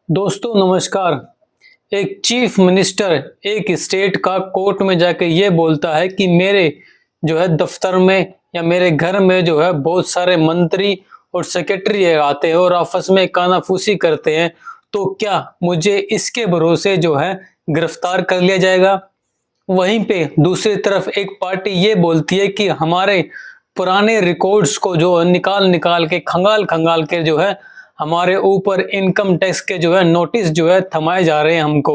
दोस्तों नमस्कार। एक चीफ मिनिस्टर एक स्टेट का कोर्ट में जाके ये बोलता है कि मेरे जो है दफ्तर में या मेरे घर में जो है बहुत सारे मंत्री और सेक्रेटरी आते हैं और आपस में कानाफूसी करते हैं, तो क्या मुझे इसके भरोसे जो है गिरफ्तार कर लिया जाएगा। वहीं पे दूसरी तरफ एक पार्टी ये बोलती है कि हमारे पुराने रिकॉर्ड्स को जो है निकाल निकाल के खंगाल खंगाल के जो है हमारे ऊपर इनकम टैक्स के जो है नोटिस जो है थमाए जा रहे हैं हमको।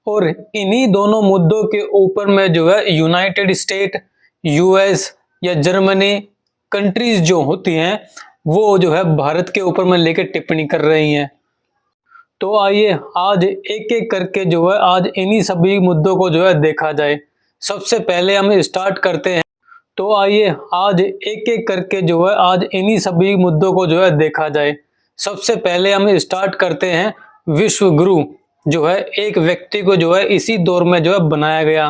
और इन्हीं दोनों मुद्दों के ऊपर में जो है यूनाइटेड स्टेट, यूएस या जर्मनी कंट्रीज जो होती हैं वो जो है भारत के ऊपर में लेकर टिप्पणी कर रही हैं। तो आइए आज एक एक करके जो है आज इन्हीं सभी मुद्दों को जो है देखा जाए। सबसे पहले हम स्टार्ट करते हैं। तो आइए आज एक एक करके जो है आज इन्हीं सभी मुद्दों को जो है देखा जाए। सबसे पहले हम स्टार्ट करते हैं विश्व गुरु जो है एक व्यक्ति को जो है इसी दौर में जो है बनाया गया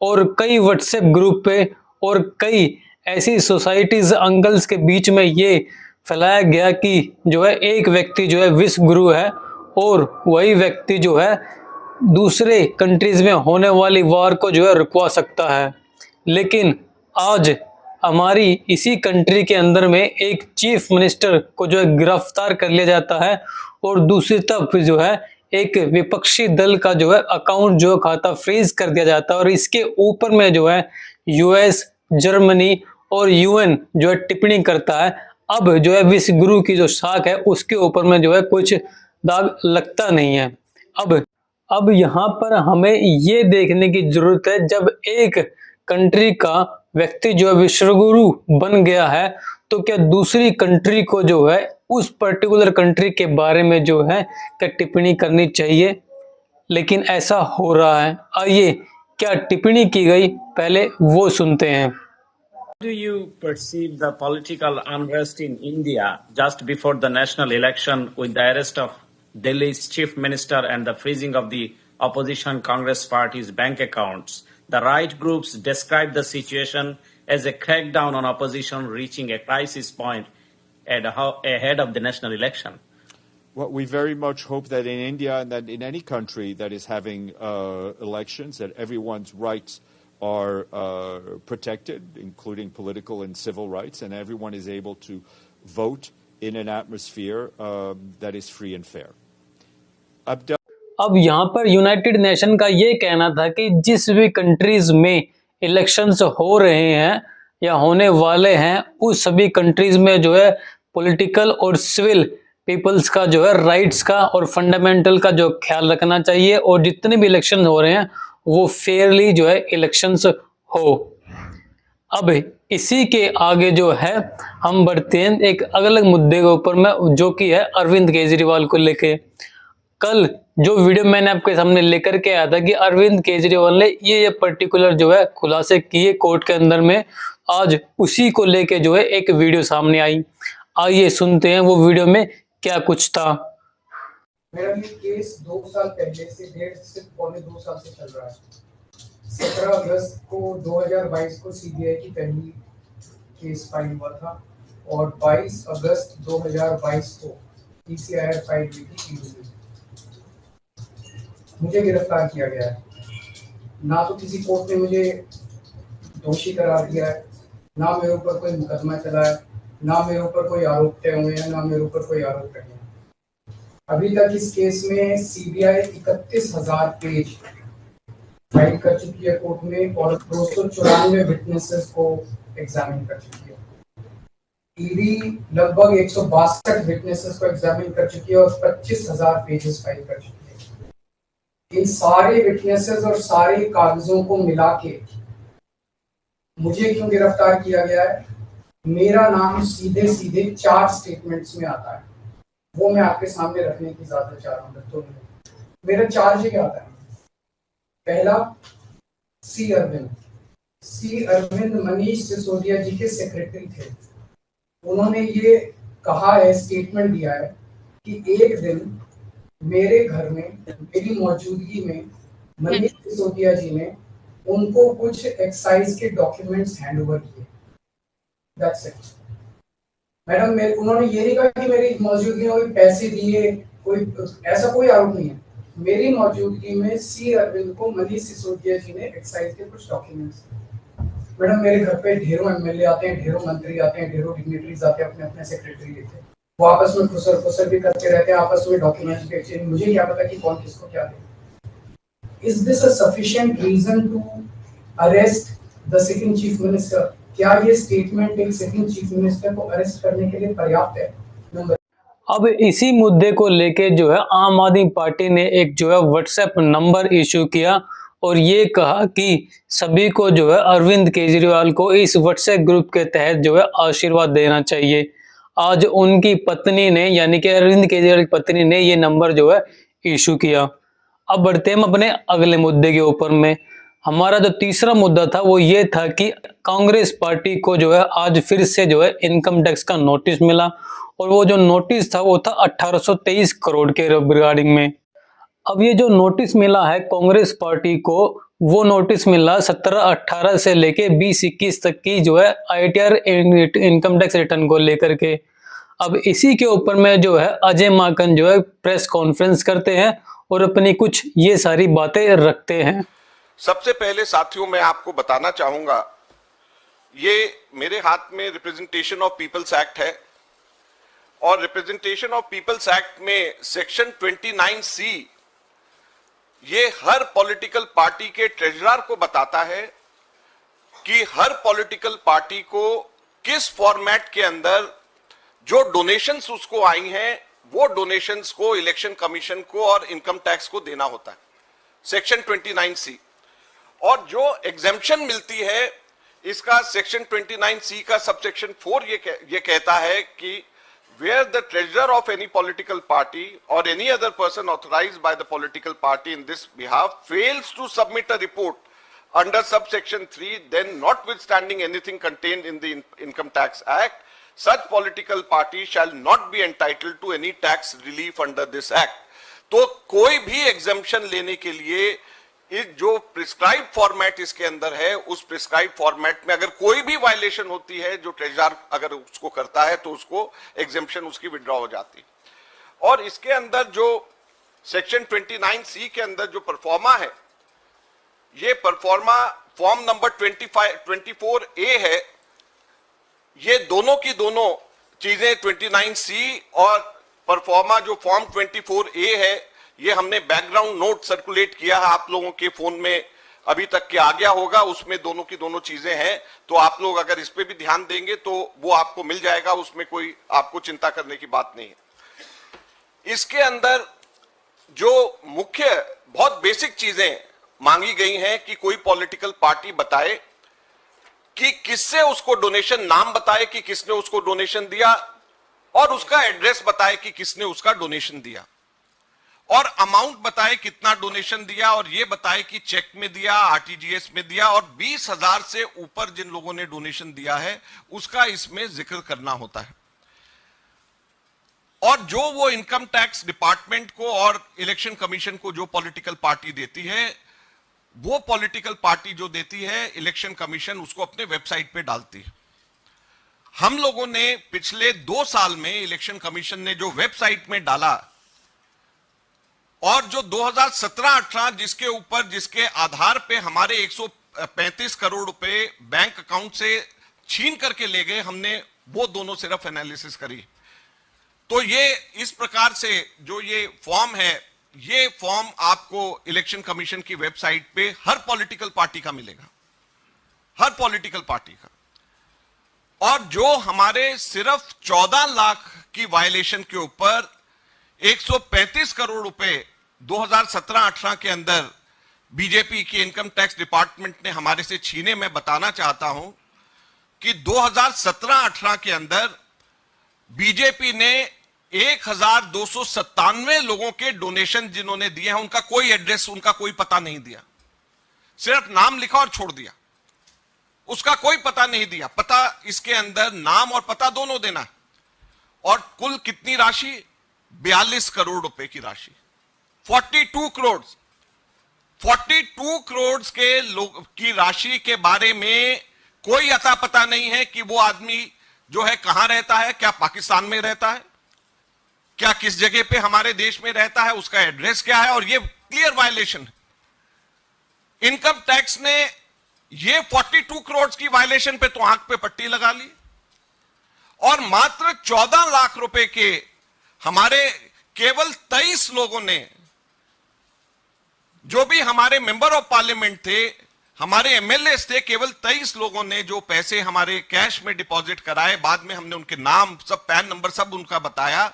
और कई व्हाट्सएप ग्रुप पे और कई ऐसी सोसाइटीज अंकल्स के बीच में ये फैलाया गया कि जो है एक व्यक्ति जो है विश्व गुरु है और वही व्यक्ति जो है दूसरे कंट्रीज में होने वाली वार को जो है रुकवा सकता है। लेकिन आज हमारी इसी कंट्री के अंदर में एक चीफ मिनिस्टर को जो है गिरफ्तार कर लिया जाता है और दूसरी तरफ जो है एक विपक्षी दल का जो है अकाउंट जो खाता फ्रीज कर दिया जाता है और इसके ऊपर में जो है यूएस, जर्मनी और यूएन जो है टिप्पणी करता है। अब जो है विश्व गुरु की जो साख है उसके ऊपर में जो है कुछ दाग लगता नहीं है। अब यहाँ पर हमें ये देखने की जरूरत है, जब एक कंट्री का व्यक्ति जो है विश्वगुरु बन गया है तो क्या दूसरी कंट्री को जो है उस पर्टिकुलर कंट्री के बारे में जो है क्या टिप्पणी करनी चाहिए, लेकिन ऐसा हो रहा है। आइए क्या टिप्पणी की गई पहले वो सुनते हैं। Do you perceive the political unrest in India just before the national election with the arrest of Delhi's chief minister and the freezing of the opposition Congress party's bank accounts? The right groups describe the situation as a crackdown on opposition reaching a crisis point ahead of the national election. Well, we very much hope that in India and that in any country that is having elections, that everyone's rights are protected, including political and civil rights, and everyone is able to vote in an atmosphere that is free and fair. अब यहाँ पर United nation का ये कहना था कि जिस भी कंट्रीज में इलेक्शंस हो रहे हैं या होने वाले हैं उस सभी कंट्रीज में जो है पॉलिटिकल और सिविल पीपल्स का जो है राइट्स का और फंडामेंटल का जो ख्याल रखना चाहिए और जितने भी इलेक्शन हो रहे हैं वो फेयरली जो है इलेक्शंस हो। अब इसी के आगे जो है हम बढ़ते हैं एक अलग मुद्दे के ऊपर में, जो कि है अरविंद केजरीवाल को लेके। कल जो वीडियो मैंने आपके सामने लेकर के आया था कि अरविंद केजरीवाल ने ये पर्टिकुलर जो है खुलासे किए कोर्ट के अंदर में, आज उसी को लेके जो है एक वीडियो सामने आई। आइए सुनते हैं वो वीडियो में क्या कुछ था। मेरा ये केस 2 साल पहले से 1.5 से पौने 2 साल से चल रहा है। 17 अगस्त को 2022 को सीबीआई की पहली केस फाइल हुआ था और 22 अगस्त 2022 को पीसीआर फाइल हुई थी ईडी में। मुझे गिरफ्तार किया गया है। ना तो किसी कोर्ट ने मुझे दोषी करार दिया है, ना मेरे ऊपर कोई मुकदमा चला है, ना मेरे ऊपर कोई आरोप तय हुए हैं, ना मेरे ऊपर कोई आरोप नहीं है। अभी तक इस केस में सीबीआई 31,000 पेज फाइल कर चुकी है कोर्ट में और 294 विटनेसेस को एग्जामिन कर चुकी है। ईडी लगभग 162 विटनेसेस को एग्जामिन कर चुकी है और 25,000 पेजेस फाइल कर चुकी है। इन सारे विटनेसेस और सारे कागजों को मिला के मुझे क्यों गिरफ्तार किया गया है? मेरा नाम सीधे सीधे 4 स्टेटमेंट्स में आता है, वो मैं आपके सामने रखने की ज्यादा चाह रहा हूँ। तो मेरा चार्ज क्या आता है? पहला, सी अरविंद मनीष सिसोदिया जी के सेक्रेटरी थे। उन्होंने ये कहा है, स्टेटमेंट दिया है कि एक दिन मेरे घर में मेरी मौजूदगी में मनीष सिसोदिया जी ने उनको कुछ एक्साइज के डॉक्यूमेंट्स हैंड ओवर किए। That's it. मैडम उन्होंने ये नहीं कहा कि मेरी मौजूदगी में पैसे दिए कोई ऐसा कोई आरोप नहीं है। मेरी मौजूदगी में सी अरविंद को मनीष सिसोदिया जी ने एक्साइज के कुछ डॉक्यूमेंट्स, मैडम मेरे घर पे ढेरों एमएलए आते हैं, ढेरों मंत्री आते हैं, ढेरों डिग्निटरीज आते हैं, अपने अपने सेक्रेटरी लेते हैं, वो आपस में खुसर भी करते रहते हैं, आपस में डॉक्यूमेंट्स भी एक्सचेंज, मुझे क्या पता कि कौन किसको क्या दे। Is this a sufficient reason to arrest the sitting chief minister? क्या ये स्टेटमेंट एक सिटिंग चीफ मिनिस्टर को अरेस्ट करने के लिए पर्याप्त है? नंबर अब इसी मुद्दे को लेके जो है आम आदमी पार्टी ने एक जो है व्हाट्सएप नंबर इशू किया और ये कहा कि सभी को जो है अरविंद केजरीवाल को इस व्हाट्सएप ग्रुप के तहत जो है आशीर्वाद देना चाहिए। आज उनकी पत्नी ने यानी कि अरविंद केजरीवाल की पत्नी ने ये नंबर जो है इशू किया। अब बढ़ते हम अपने अगले मुद्दे के ऊपर में। हमारा जो तीसरा मुद्दा था वो ये था कि कांग्रेस पार्टी को जो है आज फिर से जो है इनकम टैक्स का नोटिस मिला और वो जो नोटिस था वो था 1823 करोड़ के रिगार्डिंग में। अब ये जो नोटिस मिला है कांग्रेस पार्टी को, वो नोटिस मिला 17-18 से लेके 20-21 तक की जो है आईटीआर इनकम टैक्स रिटर्न को लेकर के। अब इसी के ऊपर में जो है अजय माकन जो है प्रेस कॉन्फ्रेंस करते हैं और अपनी कुछ ये सारी बातें रखते हैं। सबसे पहले साथियों मैं आपको बताना चाहूंगा, ये मेरे हाथ में रिप्रेजेंटेशन ऑफ पीपल्स एक्ट है और रिप्रेजेंटेशन ऑफ पीपल्स एक्ट में सेक्शन 29C ये हर पॉलिटिकल पार्टी के ट्रेजरर को बताता है कि हर पॉलिटिकल पार्टी को किस फॉर्मेट के अंदर जो डोनेशंस उसको आई हैं वो डोनेशंस को इलेक्शन कमीशन को और इनकम टैक्स को देना होता है, सेक्शन 29C। और जो एग्जेम्पशन मिलती है इसका सेक्शन 29C का सबसेक्शन 4 ये कहता है कि where the treasurer of any political party or any other person authorized by the political party in this behalf fails to submit a report under subsection 3, then notwithstanding anything contained in the Income Tax Act, such political party shall not be entitled to any tax relief under this act. तो कोई भी exemption लेने के लिए इस जो prescribe format इसके अंदर है उस प्रिस्क्राइब फॉर्मेट में अगर कोई भी वायलेशन होती है जो ट्रेजरर अगर उसको करता है तो उसको एग्जेम्पशन उसकी विड्रॉ हो जाती है। और इसके अंदर जो सेक्शन 29C के अंदर जो परफॉर्मा है, ये परफॉर्मा फॉर्म नंबर 24A है। ये दोनों की दोनों चीजें 29C और परफॉर्मा जो फॉर्म 24A है ये हमने बैकग्राउंड नोट सर्कुलेट किया है, आप लोगों के फोन में अभी तक के आ गया होगा, उसमें दोनों की दोनों चीजें हैं। तो आप लोग अगर इस पे भी ध्यान देंगे तो वो आपको मिल जाएगा, उसमें कोई आपको चिंता करने की बात नहीं है। इसके अंदर जो मुख्य बहुत बेसिक चीजें मांगी गई हैं कि कोई पॉलिटिकल पार्टी बताए कि किससे उसको डोनेशन, नाम बताए कि किसने उसको डोनेशन दिया और उसका एड्रेस बताए कि किसने उसका डोनेशन दिया और अमाउंट बताए कितना डोनेशन दिया और ये बताए कि चेक में दिया, आरटीजीएस में दिया और 20,000 से ऊपर जिन लोगों ने डोनेशन दिया है उसका इसमें जिक्र करना होता है। और जो वो इनकम टैक्स डिपार्टमेंट को और इलेक्शन कमीशन को जो पॉलिटिकल पार्टी देती है, वो पॉलिटिकल पार्टी जो देती है इलेक्शन कमीशन उसको अपने वेबसाइट पे डालती है। हम लोगों ने पिछले 2 साल में इलेक्शन कमीशन ने जो वेबसाइट में डाला और जो 2017-18 जिसके ऊपर जिसके आधार पे हमारे 135 करोड़ रुपए बैंक अकाउंट से छीन करके ले गए, हमने वो दोनों सिर्फ एनालिसिस करी। तो ये इस प्रकार से जो ये फॉर्म है, ये फॉर्म आपको इलेक्शन कमीशन की वेबसाइट पे हर पॉलिटिकल पार्टी का मिलेगा, हर पॉलिटिकल पार्टी का। और जो हमारे सिर्फ 14 लाख की वायलेशन के ऊपर 135 करोड़ रुपए 2017-18 के अंदर बीजेपी की इनकम टैक्स डिपार्टमेंट ने हमारे से छीने, मैं बताना चाहता हूं कि 2017-18 के अंदर बीजेपी ने 1297 लोगों के डोनेशन जिन्होंने दिए हैं उनका कोई एड्रेस, उनका कोई पता नहीं दिया, सिर्फ नाम लिखा और छोड़ दिया, उसका कोई पता नहीं दिया। पता इसके अंदर नाम और पता दोनों देना। और कुल कितनी राशि? 42 करोड़ रुपए की राशि, 42 करोड़ के लोग की राशि के बारे में कोई अता पता नहीं है कि वो आदमी जो है कहां रहता है, क्या पाकिस्तान में रहता है, क्या किस जगह पे हमारे देश में रहता है, उसका एड्रेस क्या है, और ये क्लियर वायलेशन है। इनकम टैक्स ने ये 42 करोड़ की वायलेशन पे तो आंख पे पट्टी लगा ली, और मात्र 14 लाख रुपए के हमारे केवल 23 लोगों ने, जो भी हमारे मेंबर ऑफ पार्लियामेंट थे, हमारे एमएलए थे, केवल 23 लोगों ने जो पैसे हमारे कैश में डिपॉजिट कराए, बाद में हमने उनके नाम सब, पैन नंबर सब उनका बताया,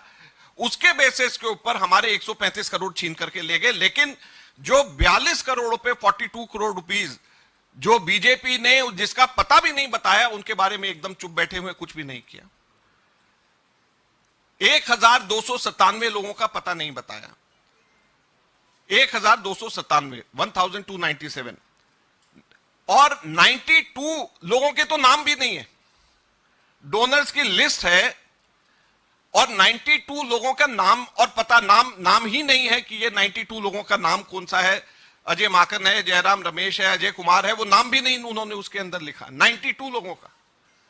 उसके बेसिस के ऊपर हमारे 135 करोड़ छीन करके ले गए। लेकिन जो 42 करोड़ रुपए, 42 करोड़ रुपीस जो बीजेपी ने, जिसका पता भी नहीं बताया, उनके बारे में एकदम चुप बैठे हुए, कुछ भी नहीं किया। 1297 लोगों का पता नहीं बताया, 1297, 1297, और 92 लोगों के तो नाम भी नहीं है। डोनर्स की लिस्ट है और 92 लोगों का नाम और पता, नाम ही नहीं है कि ये 92 लोगों का नाम कौन सा है। अजय माकन है, जयराम रमेश है, अजय कुमार है, वो नाम भी नहीं उन्होंने उसके अंदर लिखा। 92 लोगों का।